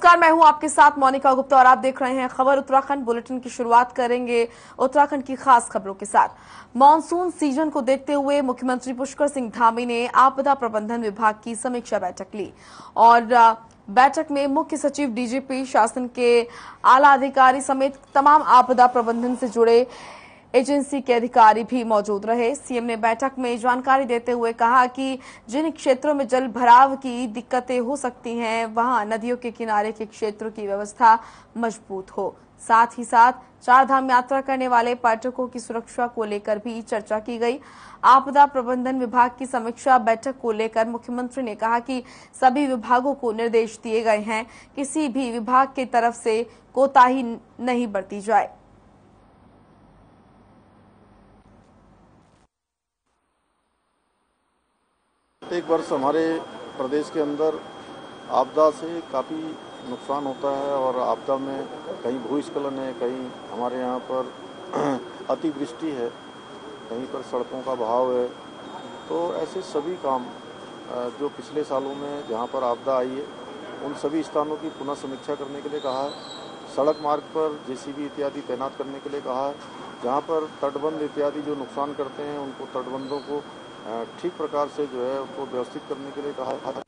नमस्कार, मैं हूं आपके साथ मोनिका गुप्ता और आप देख रहे हैं खबर उत्तराखंड। बुलेटिन की शुरुआत करेंगे उत्तराखंड की खास खबरों के साथ। मॉनसून सीजन को देखते हुए मुख्यमंत्री पुष्कर सिंह धामी ने आपदा प्रबंधन विभाग की समीक्षा बैठक ली और बैठक में मुख्य सचिव, डीजीपी, शासन के आला अधिकारी समेत तमाम आपदा प्रबंधन से जुड़े एजेंसी के अधिकारी भी मौजूद रहे। सीएम ने बैठक में जानकारी देते हुए कहा कि जिन क्षेत्रों में जल भराव की दिक्कतें हो सकती हैं, वहां नदियों के किनारे के क्षेत्रों की व्यवस्था मजबूत हो। साथ ही साथ चारधाम यात्रा करने वाले पर्यटकों की सुरक्षा को लेकर भी चर्चा की गई। आपदा प्रबंधन विभाग की समीक्षा बैठक को लेकर मुख्यमंत्री ने कहा कि सभी विभागों को निर्देश दिए गए हैं, किसी भी विभाग की तरफ से कोताही नहीं बरती जाए। एक वर्ष हमारे प्रदेश के अंदर आपदा से काफ़ी नुकसान होता है और आपदा में कहीं भूस्खलन है, कहीं हमारे यहाँ पर अतिवृष्टि है, कहीं पर सड़कों का बहाव है। तो ऐसे सभी काम जो पिछले सालों में जहाँ पर आपदा आई है, उन सभी स्थानों की पुनः समीक्षा करने के लिए कहा है। सड़क मार्ग पर जेसीबी इत्यादि तैनात करने के लिए कहा है। जहाँ पर तटबंध इत्यादि जो नुकसान करते हैं, उनको तटबंधों को ठीक प्रकार से जो है उसको व्यवस्थित करने के लिए कहा है।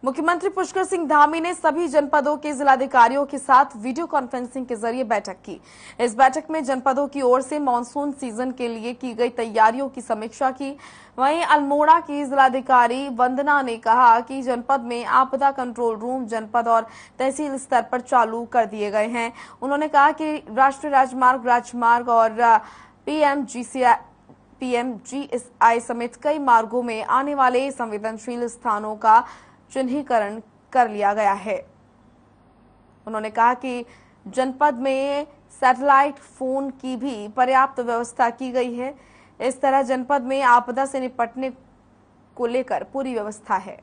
मुख्यमंत्री पुष्कर सिंह धामी ने सभी जनपदों के जिलाधिकारियों के साथ वीडियो कॉन्फ्रेंसिंग के जरिए बैठक की। इस बैठक में जनपदों की ओर से मानसून सीजन के लिए की गई तैयारियों की समीक्षा की। वहीं अल्मोड़ा की जिलाधिकारी वंदना ने कहा कि जनपद में आपदा कंट्रोल रूम जनपद और तहसील स्तर पर चालू कर दिए गए हैं। उन्होंने कहा कि राष्ट्रीय राजमार्ग और पीएमजीएसआई समेत कई मार्गों में आने वाले संवेदनशील स्थानों का चिन्हीकरण कर लिया गया है। उन्होंने कहा कि जनपद में सैटेलाइट फोन की भी पर्याप्त व्यवस्था की गई है। इस तरह जनपद में आपदा से निपटने को लेकर पूरी व्यवस्था है।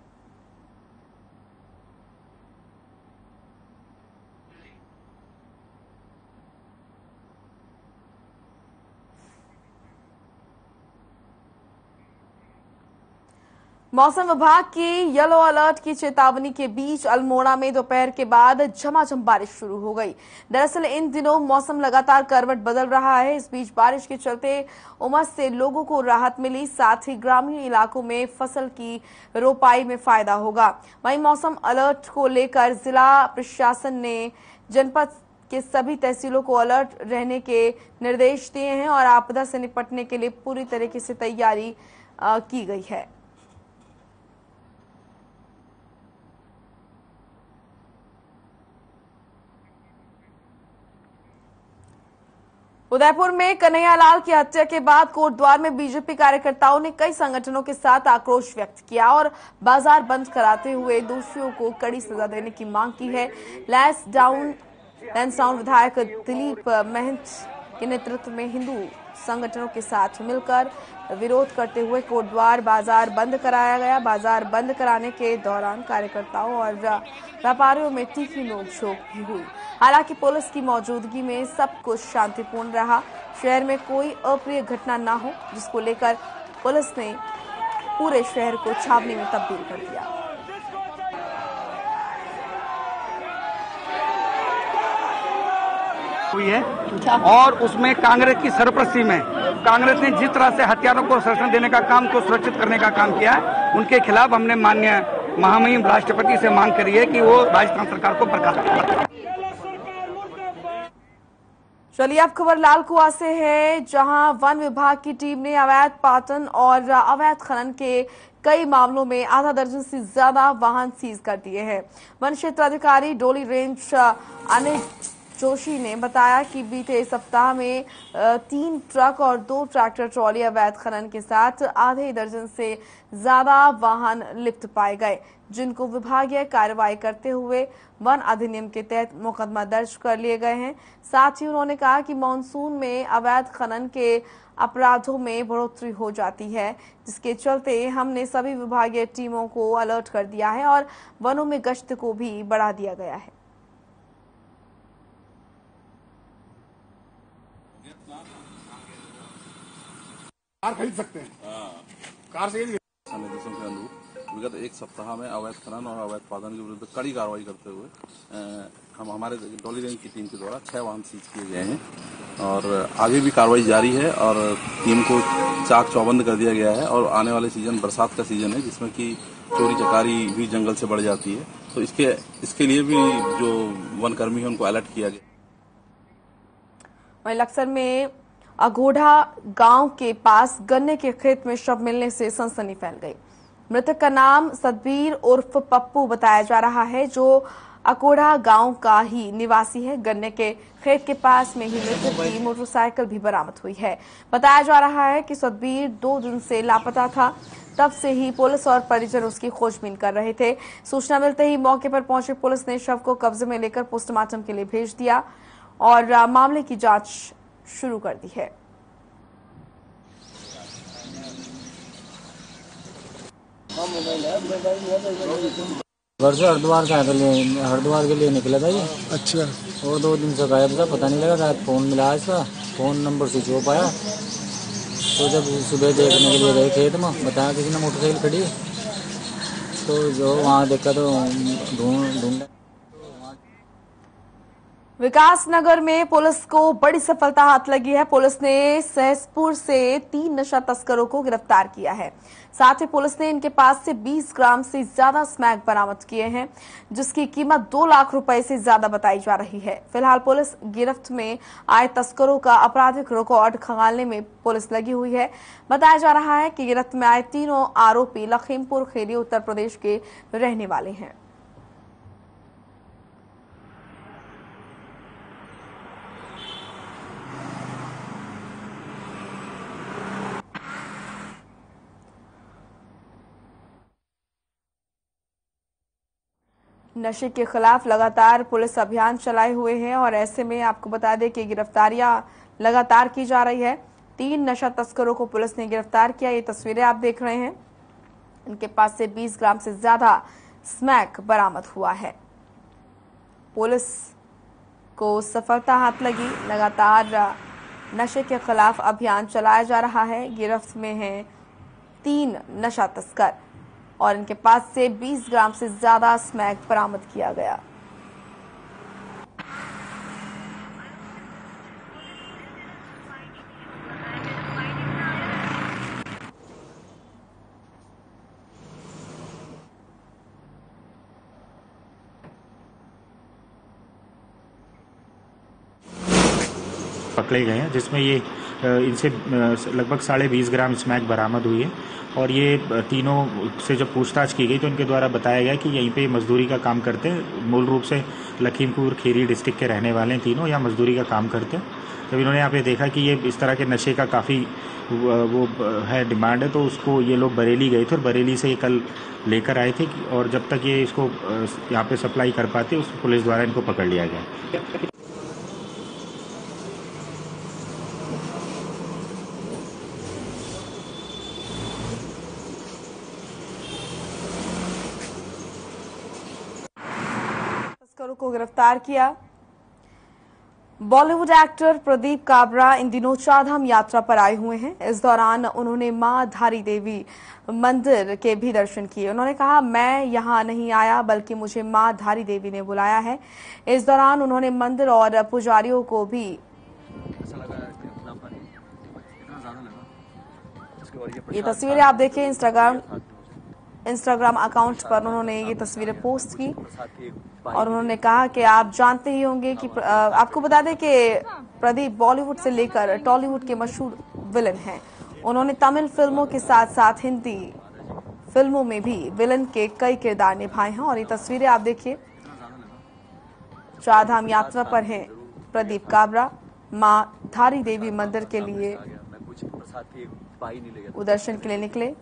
मौसम विभाग की येलो अलर्ट की चेतावनी के बीच अल्मोड़ा में दोपहर के बाद झमाझम बारिश शुरू हो गई। दरअसल इन दिनों मौसम लगातार करवट बदल रहा है। इस बीच बारिश के चलते उमस से लोगों को राहत मिली, साथ ही ग्रामीण इलाकों में फसल की रोपाई में फायदा होगा। वहीं मौसम अलर्ट को लेकर जिला प्रशासन ने जनपद के सभी तहसीलों को अलर्ट रहने के निर्देश दिए हैं और आपदा से निपटने के लिए पूरी तरीके से तैयारी की गई है। उदयपुर में कन्हैयालाल की हत्या के बाद कोटद्वार में बीजेपी कार्यकर्ताओं ने कई संगठनों के साथ आक्रोश व्यक्त किया और बाजार बंद कराते हुए दोषियों को कड़ी सजा देने की मांग की है। लैंसडाउन विधायक दिलीप महंत के नेतृत्व में हिंदू संगठनों के साथ मिलकर विरोध करते हुए कोटद्वार बाजार बंद कराया गया। बाजार बंद कराने के दौरान कार्यकर्ताओं और व्यापारियों में तीखी नोकझोंक भी हुई। हालांकि पुलिस की मौजूदगी में सब कुछ शांतिपूर्ण रहा। शहर में कोई अप्रिय घटना न हो, जिसको लेकर पुलिस ने पूरे शहर को छावनी में तब्दील कर दिया। हुई है और उसमें कांग्रेस की सरपरस्ती में कांग्रेस ने जिस तरह से हथियारों को संरक्षण देने का काम को सुरक्षित करने का काम किया है, उनके खिलाफ हमने माननीय महामहिम राष्ट्रपति से मांग करी है कि वो राजस्थान सरकार को बर्खास्त करें। चलिए अब खबर लाल कुआं से है, जहां वन विभाग की टीम ने अवैध पाटन और अवैध खनन के कई मामलों में आधा दर्जन से ज्यादा वाहन सीज कर दिए हैं। वन क्षेत्राधिकारी डोली रेंज अनिल जोशी ने बताया कि बीते सप्ताह में 3 ट्रक और 2 ट्रैक्टर ट्रॉली अवैध खनन के साथ आधे दर्जन से ज्यादा वाहन लिप्त पाए गए, जिनको विभागीय कार्रवाई करते हुए वन अधिनियम के तहत मुकदमा दर्ज कर लिए गए हैं। साथ ही उन्होंने कहा कि मानसून में अवैध खनन के अपराधों में बढ़ोतरी हो जाती है, जिसके चलते हमने सभी विभागीय टीमों को अलर्ट कर दिया है और वनों में गश्त को भी बढ़ा दिया गया है। कार खरीद सकते हैं। कार से विगत एक सप्ताह में अवैध खनन और अवैध उत्पादन के विरुद्ध कड़ी कार्रवाई करते हुए हम हमारे डोली रेंज की टीम के द्वारा 6 वाहन सीज किए गए हैं और आगे भी कार्रवाई जारी है और टीम को चाक चौबंद कर दिया गया है। और आने वाले सीजन बरसात का सीजन है जिसमें कि चोरी चकारी भी जंगल से बढ़ जाती है, तो इसके लिए भी जो वनकर्मी है उनको अलर्ट किया गया। वहीं लक्सर में अघोड़ा गांव के पास गन्ने के खेत में शव मिलने से सनसनी फैल गई। मृतक का नाम सतबीर उर्फ पप्पू बताया जा रहा है, जो अकोड़ा गांव का ही निवासी है। गन्ने के खेत के पास में ही मृतक की मोटरसाइकिल भी बरामद हुई है। बताया जा रहा है कि सतबीर 2 दिन से लापता था, तब से ही पुलिस और परिजन उसकी खोजबीन कर रहे थे। सूचना मिलते ही मौके पर पहुंची पुलिस ने शव को कब्जे में लेकर पोस्टमार्टम के लिए भेज दिया और मामले की जांच शुरू कर दी है। घर से हरिद्वार के लिए निकला था ये। अच्छा। और 2 दिन से गायब था, पता नहीं लगा। रात फोन मिला इसका, फोन नंबर स्विच ऑफ आया। तो जब सुबह देखने के लिए गए खेत में, बताया किसी ने मोटरसाइकिल खड़ी है, तो जो वहाँ देखा तो ढूंढ। विकासनगर में पुलिस को बड़ी सफलता हाथ लगी है। पुलिस ने सहसपुर से 3 नशा तस्करों को गिरफ्तार किया है। साथ ही पुलिस ने इनके पास से 20 ग्राम से ज्यादा स्मैक बरामद किए हैं, जिसकी कीमत 2 लाख रुपए से ज्यादा बताई जा रही है। फिलहाल पुलिस गिरफ्त में आए तस्करों का आपराधिक रिकॉर्ड खंगालने में पुलिस लगी हुई है। बताया जा रहा है कि गिरफ्त में आए तीनों आरोपी लखीमपुर खीरी उत्तर प्रदेश के रहने वाले हैं। नशे के खिलाफ लगातार पुलिस अभियान चलाए हुए हैं और ऐसे में आपको बता दें कि गिरफ्तारियां लगातार की जा रही है। 3 नशा तस्करों को पुलिस ने गिरफ्तार किया। ये तस्वीरें आप देख रहे हैं, इनके पास से 20 ग्राम से ज्यादा स्मैक बरामद हुआ है। पुलिस को सफलता हाथ लगी। लगातार नशे के खिलाफ अभियान चलाया जा रहा है। गिरफ्त में है 3 नशा तस्कर और इनके पास से 20 ग्राम से ज्यादा स्मैक बरामद किया गया। पकड़े गए हैं, जिसमें ये इनसे लगभग 20.5 ग्राम स्मैक बरामद हुई है। और ये तीनों से जब पूछताछ की गई तो इनके द्वारा बताया गया कि यहीं पे मजदूरी का काम करते हैं। मूल रूप से लखीमपुर खीरी डिस्ट्रिक्ट के रहने वाले हैं तीनों, यहाँ मजदूरी का काम करते हैं। जब इन्होंने यहाँ पे देखा कि ये इस तरह के नशे का काफ़ी वो है डिमांड है, तो उसको ये लोग बरेली गए थे और बरेली से ये कल लेकर आए थे। और जब तक ये इसको यहाँ पे सप्लाई कर पाते उस पुलिस द्वारा इनको पकड़ लिया गया। तस्करों को गिरफ्तार किया। बॉलीवुड एक्टर प्रदीप काबरा इन दिनों चारधाम यात्रा पर आए हुए हैं। इस दौरान उन्होंने मां धारी देवी मंदिर के भी दर्शन किए। उन्होंने कहा, मैं यहां नहीं आया बल्कि मुझे मां धारी देवी ने बुलाया है। इस दौरान उन्होंने मंदिर और पुजारियों को भी ये तस्वीरें आप देखिए इंस्टाग्राम अकाउंट पर उन्होंने ये तस्वीरें पोस्ट की और उन्होंने कहा कि आप जानते ही होंगे कि आपको बता दें कि प्रदीप बॉलीवुड से लेकर टॉलीवुड के मशहूर विलन हैं। उन्होंने तमिल फिल्मों के साथ साथ हिंदी फिल्मों में भी विलन के कई किरदार निभाए हैं। और ये तस्वीरें आप देखिए, चारधाम यात्रा पर हैं प्रदीप काबरा मां धारी देवी मंदिर के लिए दर्शन के लिए निकले।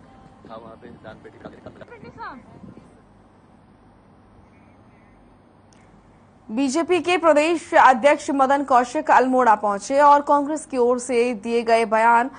बीजेपी के प्रदेश अध्यक्ष मदन कौशिक अल्मोड़ा पहुंचे और कांग्रेस की ओर से दिए गए बयान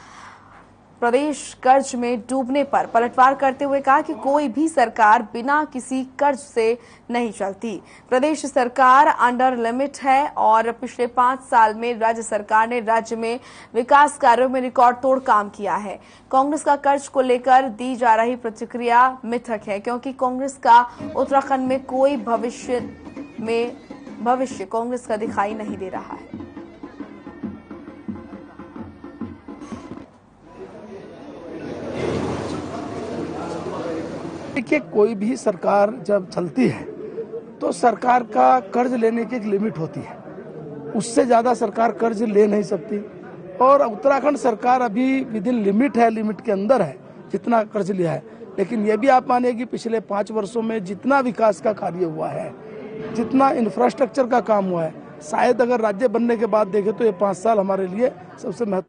प्रदेश कर्ज में डूबने पर पलटवार करते हुए कहा कि कोई भी सरकार बिना किसी कर्ज से नहीं चलती। प्रदेश सरकार अंडर लिमिट है और पिछले 5 साल में राज्य सरकार ने राज्य में विकास कार्यों में रिकॉर्ड तोड़ काम किया है। कांग्रेस का कर्ज को लेकर दी जा रही प्रतिक्रिया मिथक है, क्योंकि कांग्रेस का उत्तराखंड में कोई भविष्य कांग्रेस का दिखाई नहीं दे रहा है। देखिए, कोई भी सरकार जब चलती है तो सरकार का कर्ज लेने की एक लिमिट होती है, उससे ज्यादा सरकार कर्ज ले नहीं सकती। और उत्तराखंड सरकार अभी विद इन लिमिट है, लिमिट के अंदर है जितना कर्ज लिया है। लेकिन ये भी आप मानिए कि पिछले 5 वर्षों में जितना विकास का कार्य हुआ है, जितना इंफ्रास्ट्रक्चर का काम हुआ है, शायद अगर राज्य बनने के बाद देखें तो ये 5 साल हमारे लिए सबसे महत्वपूर्ण।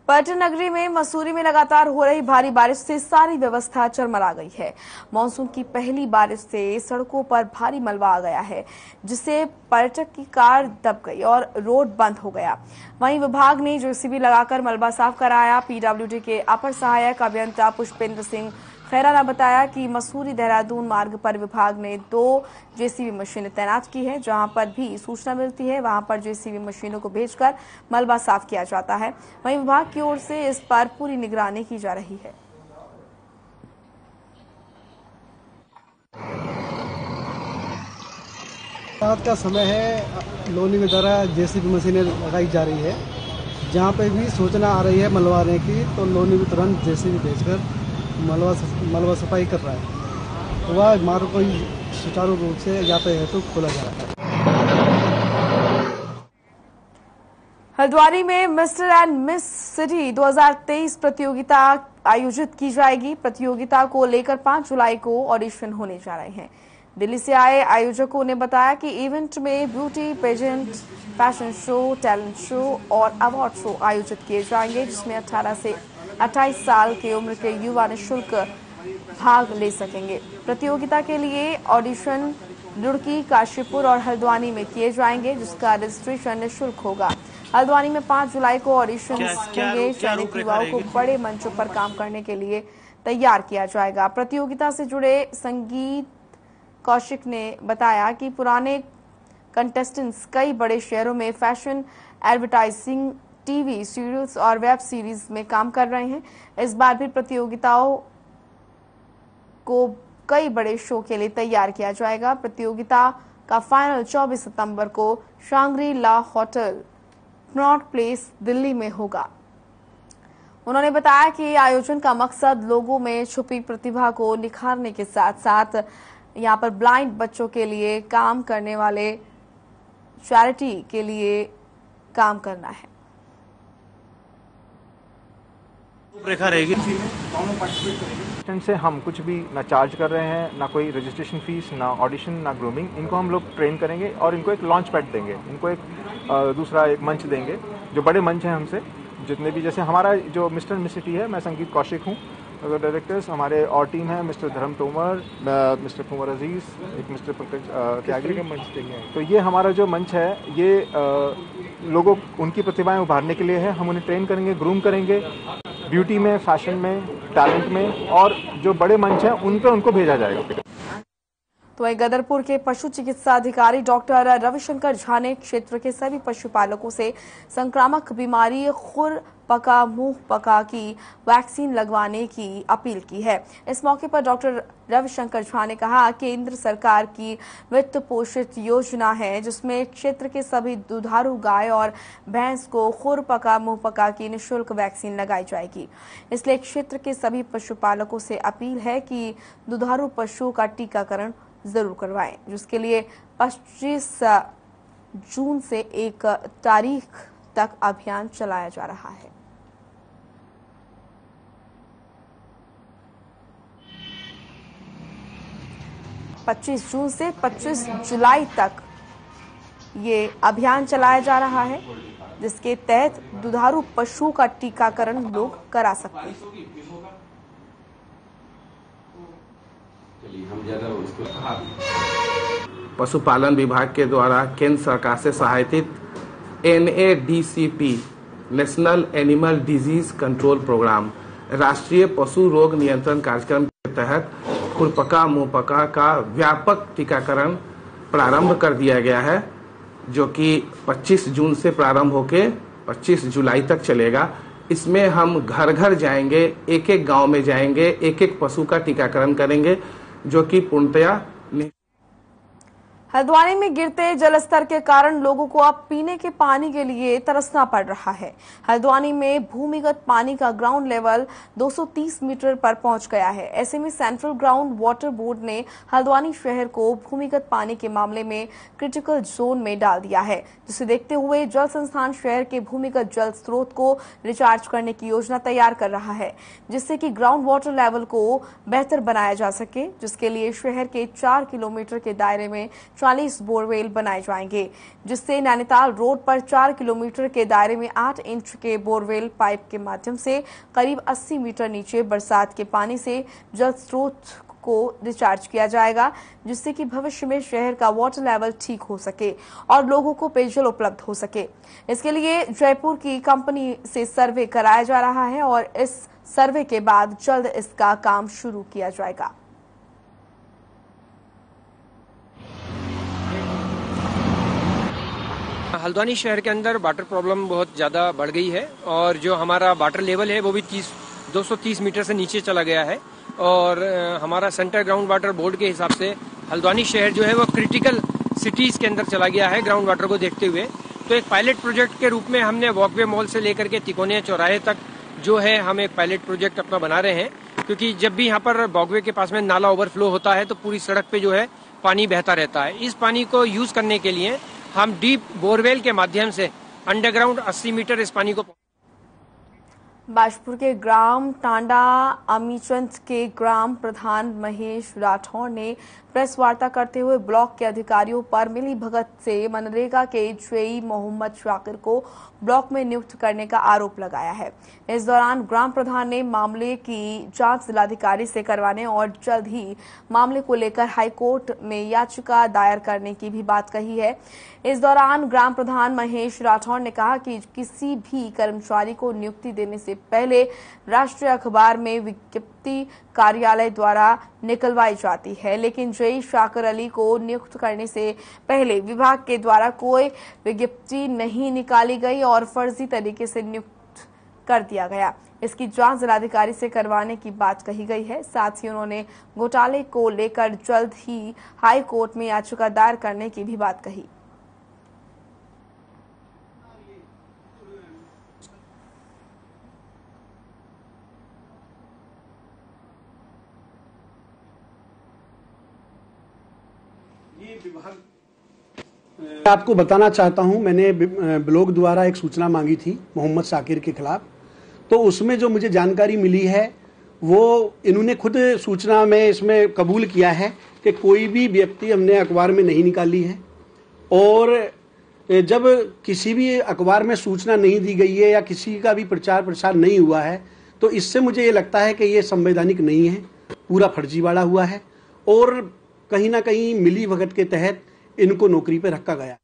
पर्यटन नगरी में मसूरी में लगातार हो रही भारी बारिश से सारी व्यवस्था चरमरा गई है। मानसून की पहली बारिश से सड़कों पर भारी मलबा आ गया है, जिससे पर्यटक की कार दब गई और रोड बंद हो गया। वहीं विभाग ने जेसीबी लगाकर मलबा साफ कराया। पीडब्ल्यूडी के अपर सहायक अभियंता पुष्पेंद्र सिंह खैरा ने बताया कि मसूरी देहरादून मार्ग पर विभाग ने 2 जेसीबी मशीनें तैनात की है। जहां पर भी सूचना मिलती है वहां पर जेसीबी मशीनों को भेजकर मलबा साफ किया जाता है। वहीं विभाग की ओर से इस पर पूरी निगरानी की जा रही है। रात का समय है, लोनी के द्वारा जेसीबी मशीनें लगाई जा रही है। जहां पे भी सूचना आ रही है मलबा आने की तो लोनी भी तुरंत जेसीबी भेजकर मलबा सफाई कर रहा है। तो वह मार्ग को सुचारू रूप से यातायात हेतु खोला जा रहा है। हल्द्वानी में मिस्टर एंड मिस सिटी 2023 प्रतियोगिता आयोजित की जाएगी। प्रतियोगिता को लेकर 5 जुलाई को ऑडिशन होने जा रहे हैं। दिल्ली से आए आयोजकों ने बताया कि इवेंट में beauty pageant, fashion show, talent show और अवार्ड शो आयोजित किए जाएंगे, जिसमें 18 से 28 साल की उम्र के युवा निःशुल्क भाग ले सकेंगे। प्रतियोगिता के लिए ऑडिशन रुड़की, काशीपुर और हल्द्वानी में किए जाएंगे, जिसका रजिस्ट्रेशन निःशुल्क होगा। हल्द्वानी में 5 जुलाई को ऑडिशन होंगे। चयनित युवाओं को बड़े मंचों पर काम करने के लिए तैयार किया जाएगा। प्रतियोगिता से जुड़े संगीत कौशिक ने बताया कि पुराने कंटेस्टेंट्स कई बड़े शहरों में फैशन, एडवर्टाइजिंग, टीवी सीरियल्स और वेब सीरीज में काम कर रहे हैं। इस बार भी प्रतियोगिताओं को कई बड़े शो के लिए तैयार किया जाएगा। प्रतियोगिता का फाइनल 24 सितंबर को शांग्री ला होटल, कनॉट प्लेस, दिल्ली में होगा। उन्होंने बताया कि आयोजन का मकसद लोगों में छुपी प्रतिभा को निखारने के साथ साथ यहाँ पर ब्लाइंड बच्चों के लिए काम करने वाले चैरिटी के लिए काम करना है। रेखा रहेगी से हम कुछ भी ना चार्ज कर रहे हैं, ना कोई रजिस्ट्रेशन फीस, ना ऑडिशन, ना ग्रूमिंग। इनको हम लोग ट्रेन करेंगे और इनको एक लॉन्च पैड देंगे, इनको एक दूसरा एक मंच देंगे, जो बड़े मंच हैं हमसे जितने भी। जैसे हमारा जो मिस्टर मिस सिटी है, मैं संगीत कौशिक हूँ डायरेक्टर्स, हमारे और टीम है मिस्टर धर्म तोमर, मिस्टर कुंवर अजीज, एक मिस्टर पंकज त्यागी का मंच देंगे। तो ये हमारा जो मंच है ये लोगों उनकी प्रतिभाएं उभारने के लिए है। हम उन्हें ट्रेन करेंगे, ग्रूम करेंगे ब्यूटी में, फैशन में, टैलेंट में, और जो बड़े मंच हैं उन पर उनको भेजा जाएगा। तो वहीं गदरपुर के पशु चिकित्सा अधिकारी डॉक्टर रविशंकर झा ने क्षेत्र के सभी पशुपालकों से संक्रामक बीमारी खुर पका मुंह पका की वैक्सीन लगवाने की अपील की है। इस मौके पर डॉक्टर रविशंकर झा ने कहा कि केंद्र सरकार की वित्त पोषित योजना है, जिसमें क्षेत्र के सभी दुधारू गाय और भैंस को खुर पका मुंह पका की निःशुल्क वैक्सीन लगाई जाएगी। इसलिए क्षेत्र के सभी पशुपालकों से अपील है कि दुधारू पशुओं का टीकाकरण जरूर करवाएं, जिसके लिए 25 जून से 1 तारीख तक अभियान चलाया जा रहा है। पच्चीस जून से 25 जुलाई तक ये अभियान चलाया जा रहा है, जिसके तहत दुधारू पशुओं का टीकाकरण लोग करा सकते हैं। पशुपालन विभाग के द्वारा केंद्र सरकार से सहायतित NADCP national animal disease control programme राष्ट्रीय पशु रोग नियंत्रण कार्यक्रम के तहत खुरपका मुंहपका का व्यापक टीकाकरण प्रारंभ कर दिया गया है, जो कि 25 जून से प्रारंभ होकर 25 जुलाई तक चलेगा। इसमें हम घर घर जाएंगे, एक एक गांव में जाएंगे, एक एक पशु का टीकाकरण करेंगे, जो कि पूर्णतया हल्द्वानी में गिरते जलस्तर के कारण लोगों को अब पीने के पानी के लिए तरसना पड़ रहा है। हल्द्वानी में भूमिगत पानी का ग्राउंड लेवल 230 मीटर पर पहुंच गया है। ऐसे में सेंट्रल ग्राउंड वाटर बोर्ड ने हल्द्वानी शहर को भूमिगत पानी के मामले में क्रिटिकल जोन में डाल दिया है, जिसे देखते हुए जल संस्थान शहर के भूमिगत जल स्रोत को रिचार्ज करने की योजना तैयार कर रहा है, जिससे कि ग्राउंड वाटर लेवल को बेहतर बनाया जा सके, जिसके लिए शहर के 4 किलोमीटर के दायरे में 40 बोरवेल बनाए जाएंगे, जिससे नैनीताल रोड पर 4 किलोमीटर के दायरे में 8 इंच के बोरवेल पाइप के माध्यम से करीब 80 मीटर नीचे बरसात के पानी से जल स्रोत को रिचार्ज किया जाएगा, जिससे कि भविष्य में शहर का वाटर लेवल ठीक हो सके और लोगों को पेयजल उपलब्ध हो सके। इसके लिए जयपुर की कंपनी से सर्वे कराया जा रहा है और इस सर्वे के बाद जल्द इसका काम शुरू किया जाएगा। हल्द्वानी शहर के अंदर वाटर प्रॉब्लम बहुत ज़्यादा बढ़ गई है और जो हमारा वाटर लेवल है वो भी 230 मीटर से नीचे चला गया है और हमारा सेंट्रल ग्राउंड वाटर बोर्ड के हिसाब से हल्द्वानी शहर जो है वो क्रिटिकल सिटीज़ के अंदर चला गया है ग्राउंड वाटर को देखते हुए। तो एक पायलट प्रोजेक्ट के रूप में हमने वॉकवे मॉल से लेकर के तिकोनिया चौराहे तक जो है हम एक पायलट प्रोजेक्ट अपना बना रहे हैं, क्योंकि जब भी यहाँ पर वॉकवे के पास में नाला ओवरफ्लो होता है तो पूरी सड़क पे जो है पानी बहता रहता है। इस पानी को यूज करने के लिए हम डीप बोरवेल के माध्यम से अंडरग्राउंड 80 मीटर इस पानी को। बाजपुर के ग्राम टांडा अमीचंद के ग्राम प्रधान महेश राठौर ने प्रेस वार्ता करते हुए ब्लॉक के अधिकारियों पर मिली भगत से मनरेगा के जेई मोहम्मद शाकिर को ब्लॉक में नियुक्त करने का आरोप लगाया है। इस दौरान ग्राम प्रधान ने मामले की जांच जिलाधिकारी से करवाने और जल्द ही मामले को लेकर हाईकोर्ट में याचिका दायर करने की भी बात कही है। इस दौरान ग्राम प्रधान महेश राठौर ने कहा कि किसी भी कर्मचारी को नियुक्ति देने से पहले राष्ट्रीय अखबार में विज्ञप्ति कार्यालय द्वारा निकलवाई जाती है, लेकिन जेई शाकिर अली को नियुक्त करने से पहले विभाग के द्वारा कोई विज्ञप्ति नहीं निकाली गई और फर्जी तरीके से नियुक्त कर दिया गया। इसकी जांच जिलाधिकारी से करवाने की बात कही गई है। साथ ही उन्होंने घोटाले को लेकर जल्द ही हाई कोर्ट में याचिका दायर करने की भी बात कही। आपको बताना चाहता हूं, मैंने ब्लॉक द्वारा एक सूचना मांगी थी मोहम्मद शाकिर के खिलाफ, तो उसमें जो मुझे जानकारी मिली है वो इन्होंने खुद सूचना में इसमें कबूल किया है कि कोई भी व्यक्ति हमने अखबार में नहीं निकाली है और जब किसी भी अखबार में सूचना नहीं दी गई है या किसी का भी प्रचार प्रसार नहीं हुआ है तो इससे मुझे ये लगता है कि ये संवैधानिक नहीं है, पूरा फर्जीवाड़ा हुआ है और कहीं ना कहीं मिली भगत के तहत इनको नौकरी पर रखा गया।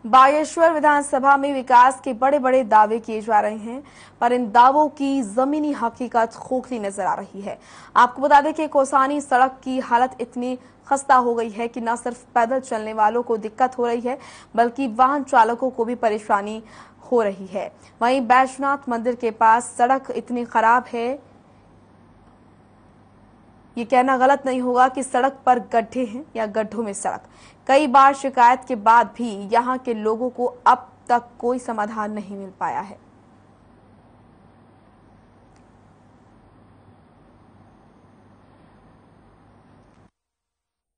बागेश्वर विधानसभा में विकास के बड़े बड़े दावे किए जा रहे हैं, पर इन दावों की जमीनी हकीकत खोखली नजर आ रही है। आपको बता दें कि कोसानी सड़क की हालत इतनी खस्ता हो गई है कि न सिर्फ पैदल चलने वालों को दिक्कत हो रही है, बल्कि वाहन चालकों को भी परेशानी हो रही है। वहीं बैजनाथ मंदिर के पास सड़क इतनी खराब है, ये कहना गलत नहीं होगा कि सड़क पर गड्ढे हैं या गड्ढों में सड़क। कई बार शिकायत के बाद भी यहां के लोगों को अब तक कोई समाधान नहीं मिल पाया है।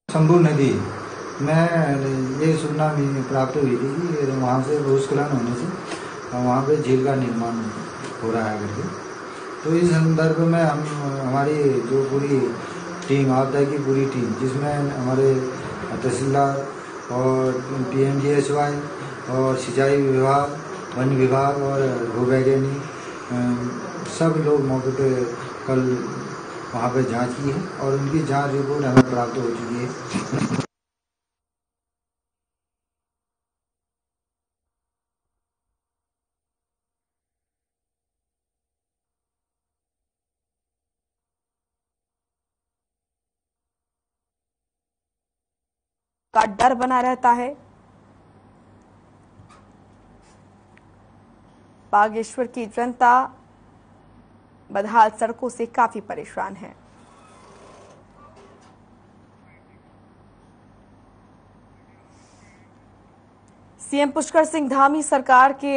शंभू नदी में ये सूचना प्राप्त हुई थी कि वहाँ से भूस्खलन होने से वहाँ पे झील का निर्माण हो रहा है करके। तो इस संदर्भ में हम हमारी जो पूरी टीम आपदा की पूरी टीम, जिसमें हमारे तहसीलदार और PMGSY और सिंचाई विभाग, वन विभाग और भूवैज्ञानिक सब लोग मौके पे कल वहाँ पे जांच की है और उनकी जांच रिपोर्ट हमें प्राप्त हो चुकी है। का डर बना रहता है। बागेश्वर की जनता बदहाल सड़कों से काफी परेशान है। सीएम पुष्कर सिंह धामी सरकार के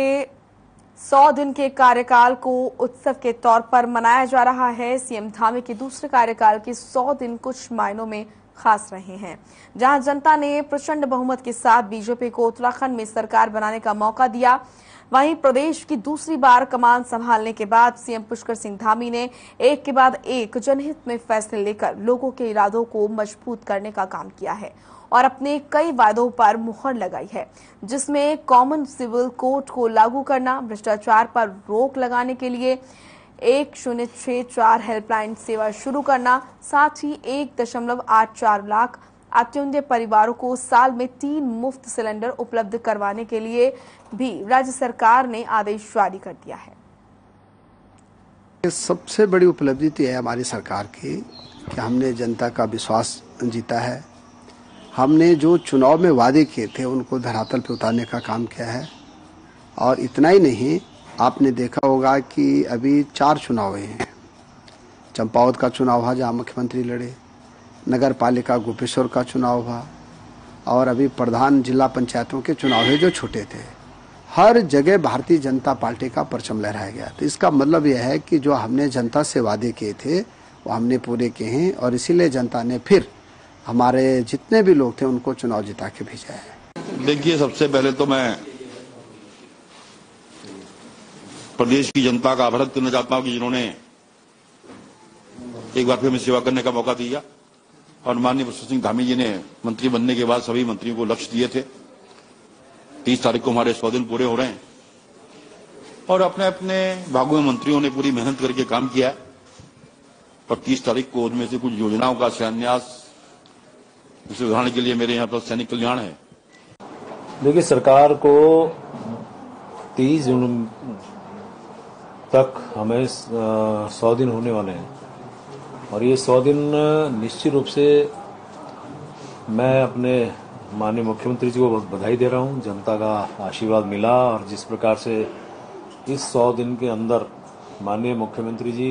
100 दिन के कार्यकाल को उत्सव के तौर पर मनाया जा रहा है। सीएम धामी के दूसरे कार्यकाल के 100 दिन कुछ मायनों में खास रहे हैं, जहां जनता ने प्रचंड बहुमत के साथ बीजेपी को उत्तराखंड में सरकार बनाने का मौका दिया। वहीं प्रदेश की दूसरी बार कमान संभालने के बाद सीएम पुष्कर सिंह धामी ने एक के बाद एक जनहित में फैसले लेकर लोगों के इरादों को मजबूत करने का काम किया है और अपने कई वादों पर मुहर लगाई है, जिसमें कॉमन सिविल कोड को लागू करना, भ्रष्टाचार पर रोक लगाने के लिए 1064 हेल्पलाइन सेवा शुरू करना, साथ ही 1.84 लाख अत्युन्नत परिवारों को साल में 3 मुफ्त सिलेंडर उपलब्ध करवाने के लिए भी राज्य सरकार ने आदेश जारी कर दिया है। सबसे बड़ी उपलब्धि तो है हमारी सरकार की कि हमने जनता का विश्वास जीता है। हमने जो चुनाव में वादे किए थे उनको धरातल पे उतारने का काम किया है। और इतना ही नहीं, आपने देखा होगा कि अभी 4 चुनाव हुए हैं। चंपावत का चुनाव हुआ जहाँ मुख्यमंत्री लड़े, नगर पालिका गोपेश्वर का चुनाव हुआ और अभी प्रधान जिला पंचायतों के चुनाव हुए जो छोटे थे। हर जगह भारतीय जनता पार्टी का परचम लहराया गया। तो इसका मतलब यह है कि जो हमने जनता से वादे किए थे वो हमने पूरे किए हैं और इसीलिए जनता ने फिर हमारे जितने भी लोग थे उनको चुनाव जिता के भेजा है। देखिए, सबसे पहले तो मैं प्रदेश की जनता का आभार करना चाहता हूं कि जिन्होंने एक बार फिर हमें सेवा करने का मौका दिया और माननीय पुष्कर सिंह धामी जी ने मंत्री बनने के बाद सभी मंत्रियों को लक्ष्य दिए थे। 30 तारीख को हमारे 100 दिन पूरे हो रहे हैं और अपने अपने भागों में मंत्रियों ने पूरी मेहनत करके काम किया और 30 तारीख को उनमें से कुछ योजनाओं का शिलान्यास उसे उदाहरण के लिए मेरे यहाँ पर सैनिक कल्याण है। देखिए, सरकार को 30 जून तक हमें 100 दिन होने वाले हैं और ये 100 दिन निश्चित रूप से मैं अपने माननीय मुख्यमंत्री जी को बधाई दे रहा हूं। जनता का आशीर्वाद मिला और जिस प्रकार से इस 100 दिन के अंदर माननीय मुख्यमंत्री जी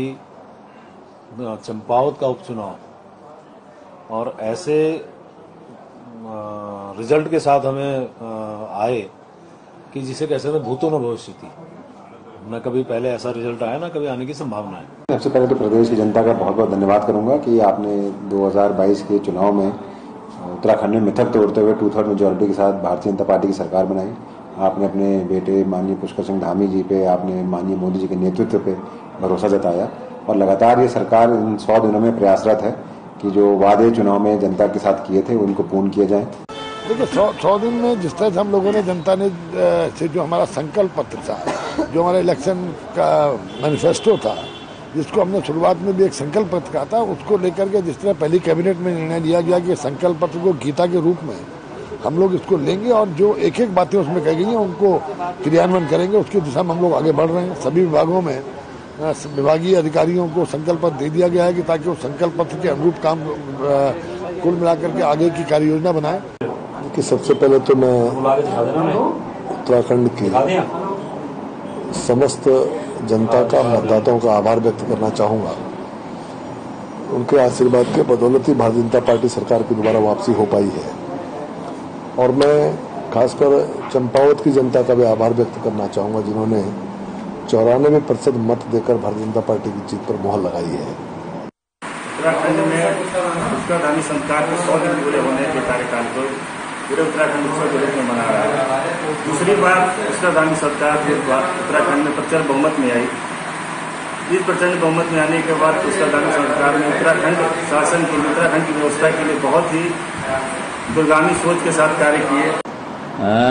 चंपावत का उपचुनाव और ऐसे रिजल्ट के साथ हमें आए कि जिसे कह सकते भूतो न भविष्यति, न कभी पहले ऐसा रिजल्ट आया ना कभी आने की संभावना है। सबसे पहले तो प्रदेश की जनता का बहुत बहुत धन्यवाद करूंगा कि आपने 2022 के चुनाव में उत्तराखंड में मिथक तोड़ते हुए 2/3 मेजोरिटी के साथ भारतीय जनता पार्टी की सरकार बनाई। आपने अपने बेटे माननीय पुष्कर सिंह धामी जी पे, आपने माननीय मोदी जी के नेतृत्व पे भरोसा जताया और लगातार ये सरकार इन 100 दिनों में प्रयासरत है कि जो वादे चुनाव में जनता के साथ किए थे उनको पूर्ण किए जाएं। देखिए, 100 दिन में जिस तरह से हम लोगों ने जनता ने से जो हमारा संकल्प पत्र था, जो हमारा इलेक्शन का मैनिफेस्टो था, जिसको हमने शुरुआत में भी एक संकल्प पत्र कहा था, उसको लेकर के जिस तरह पहली कैबिनेट में निर्णय लिया गया कि संकल्प पत्र को गीता के रूप में हम लोग इसको लेंगे और जो एक एक बातें उसमें कही गई हैं उनको क्रियान्वयन करेंगे, उसकी दिशा में हम लोग आगे बढ़ रहे हैं। सभी विभागों में विभागीय अधिकारियों को संकल्प पत्र दे दिया गया है कि ताकि वो संकल्प पत्र के अनुरूप काम कुल मिलाकर के आगे की कार्य योजना बनाए। कि सबसे पहले तो मैं उत्तराखंड की समस्त जनता का, मतदाताओं का आभार व्यक्त करना चाहूंगा। उनके आशीर्वाद के बदौलत ही भारतीय जनता पार्टी सरकार की दोबारा वापसी हो पाई है और मैं खासकर चंपावत की जनता का भी आभार व्यक्त करना चाहूंगा जिन्होंने 94% मत देकर भारतीय जनता पार्टी की जीत पर मोहर लगाई है। उत्तराखंड में पुष्कर धामी सरकार के 100 दिन पूरे होने के कार्यकाल को पूरे उत्तराखंड उत्सव के रूप में मना रहा है। दूसरी बार पुष्कर धामी सरकार उत्तराखंड में प्रचंड बहुमत में आई। इस प्रचंड बहुमत में आने के बाद पुष्कर धामी सरकार ने उत्तराखंड शासन के लिए, उत्तराखंड की व्यवस्था के लिए बहुत ही दूरगामी सोच के साथ कार्य किए।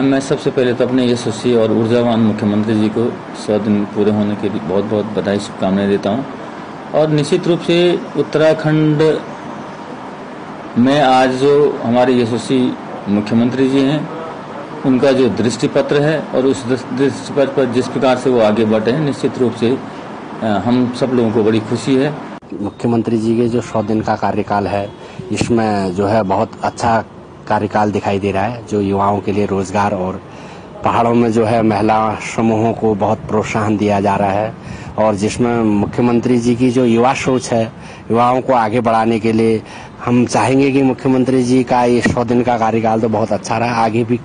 मैं सबसे पहले तो अपने यशस्वी और ऊर्जावान मुख्यमंत्री जी को 100 दिन पूरे होने के लिए बहुत बहुत बधाई शुभकामनाएं देता हूं और निश्चित रूप से उत्तराखंड में आज जो हमारे यशस्वी मुख्यमंत्री जी हैं उनका जो दृष्टिपत्र है और उस दृष्टिपत्र पर जिस प्रकार से वो आगे बढ़े हैं, निश्चित रूप से हम सब लोगों को बड़ी खुशी है। मुख्यमंत्री जी के जो 100 दिन का कार्यकाल है इसमें जो है बहुत अच्छा कार्यकाल दिखाई दे रहा है, जो युवाओं के लिए रोजगार और पहाड़ों में जो है महिला समूहों को बहुत प्रोत्साहन दिया जा रहा है, और जिसमें मुख्यमंत्री जी की जो युवा सोच है, युवाओं को आगे बढ़ाने के लिए हम चाहेंगे कि मुख्यमंत्री जी का ये 100 दिन का कार्यकाल तो बहुत अच्छा रहा, आगे भी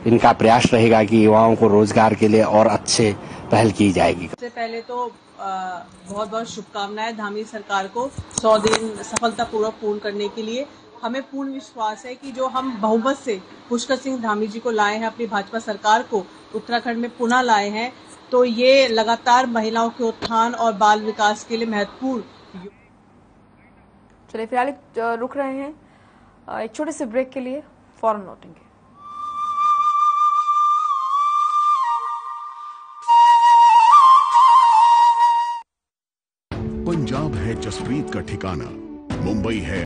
इनका प्रयास रहेगा कि युवाओं को रोजगार के लिए और अच्छे पहल की जाएगी। सबसे पहले तो बहुत बहुत शुभकामनाएं धामी सरकार को 100 दिन सफलतापूर्वक पूर्ण करने के लिए। हमें पूर्ण विश्वास है कि जो हम बहुमत से पुष्कर सिंह धामी जी को लाए हैं, अपनी भाजपा सरकार को उत्तराखंड में पुनः लाए हैं, तो ये लगातार महिलाओं के उत्थान और बाल विकास के लिए महत्वपूर्ण। चलिए फिलहाल रुक रहे हैं एक छोटे से ब्रेक के लिए, फौरन लौटेंगे। पंजाब है जसप्रीत का ठिकाना, मुंबई है